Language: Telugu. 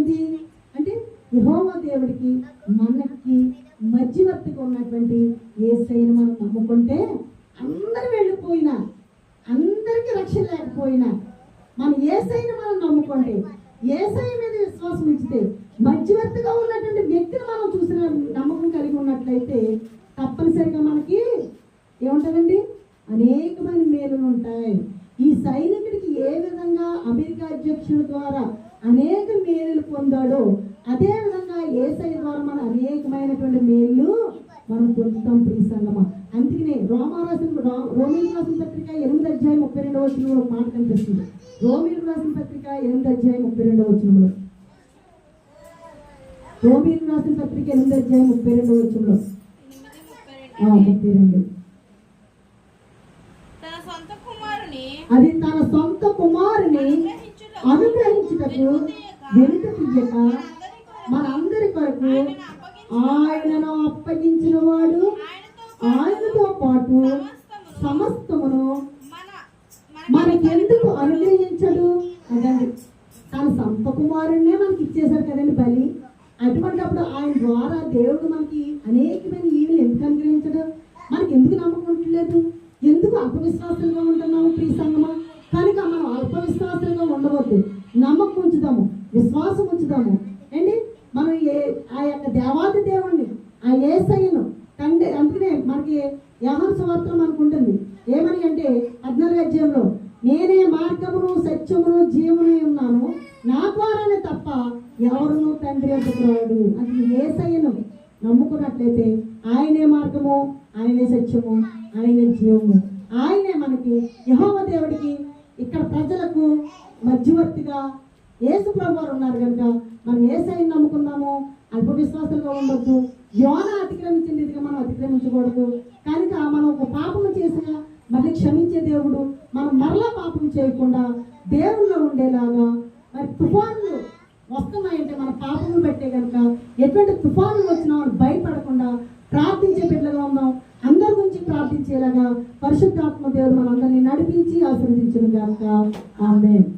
ఏంటి అంటే యెహోవా దేవుడికి మనకి మధ్యవర్తిగా ఉన్నటువంటి యేసయ్యను మనం నమ్ముకుంటే అందరూ వెళ్ళిపోయినా, అందరికీ రక్షణ లేకపోయినా మన యేసయ్యను మనం నమ్ముకుంటే, యేసయ్య మీద విశ్వాసం ఉంచితే, మధ్యవర్తిగా ఉన్నటువంటి వ్యక్తిని మనం చూసిన నమ్మకం కలిగి ఉన్నట్లయితే తప్పనిసరిగా మనకి ఏముంటుందండి, అనేకమైన మేలులు ఉంటాయి. ఈ సైనికుడికి ఏ విధంగా అమెరికా అధ్యక్షుల ద్వారా అనేక మేలులు పొందాడో అదే విధంగా యేసయ్య ద్వారా మన అనేకమైనటువంటి మేలు మనం పొందుతాం ప్రియ సంగమా. అందుకనే రోమీయులకు రాసిన పత్రిక 8:32 ఒక మాట కనిపిస్తుంది. రోమీయులకు రాసిన పత్రిక 8:32 రోమీయులకు రాసిన పత్రిక 8:32 32 అది తన సొంత కుమారుని అనుగ్రహించుటకు వెనుక తీయక మనందరి కొరకు ఆయనను అప్పగించిన వాడు ఆయనతో పాటు సమస్తమును మనకెందుకు అనుగ్రహించడు కదండి. తన సొంత కుమారుణ్ణే మనకి ఇచ్చేశారు కదండి బలి. అటువంటిప్పుడు ఆయన ద్వారా దేవుడు మనకి అనేకమైన ఈవులు ఎందుకు అనుగ్రహించడు? మనకి ఎందుకు నమ్మకం ఉండలేదు? ఎందుకు అల్పవిశ్వాసంగా ఉంటున్నాము ప్రియ సంగమా? కనుక మనం అల్పవిశ్వాసంగా ఉండవద్దు, నమ్మకం ఉంచుదాము, విశ్వాసం ఉంచుదాము అండి. మనం ఆ యొక్క దేవాది దేవుణ్ణి, ఆ యేసయ్యను తండ్రి. అందుకనే మనకి యోహాను సువార్తలో మనకు ఉంటుంది ఏమని అంటే 14 నేనే మార్గమును సత్యమును జీవమును ఉన్నాను, నా ద్వారానే తప్ప ఎవరును తండ్రి వద్దకు రాడు. అది యేసయ్యను నమ్ముకున్నట్లయితే ఆయనే మార్గము, ఆయనే సత్యము, ఆయనే జీవము, ఆయనే మనకి యెహోవా దేవుడికి ఇక్కడ ప్రజలకు మధ్యవర్తిగా యేసు ప్రభువారు ఉన్నారు. కనుక మనం యేసయ్యను నమ్ముకుందాము, అల్ప విశ్వాసంగా ఉండొద్దు. యోన అతిక్రమించిన రీతిగా మనం అతిక్రమించకూడదు. కనుక మనం ఒక పాపము చేసినా మళ్ళీ క్షమించే దేవుడు, మనం మరలా పాపం చేయకుండా దేవుల్లో ఉండేలాగా. మరి తుఫాన్లు వస్తున్నాయంటే మన పాపము పెట్టే కనుక ఎటువంటి తుఫాన్లు వచ్చినా మనం భయపడకుండా ప్రార్థించే బిడ్డలుగా ఉందాం. అందరి గురించి ప్రార్థించేలాగా పరిశుద్ధాత్మ దేవుడు మనందరినీ నడిపించి ఆశీర్వదించును గాక. ఆమేన్.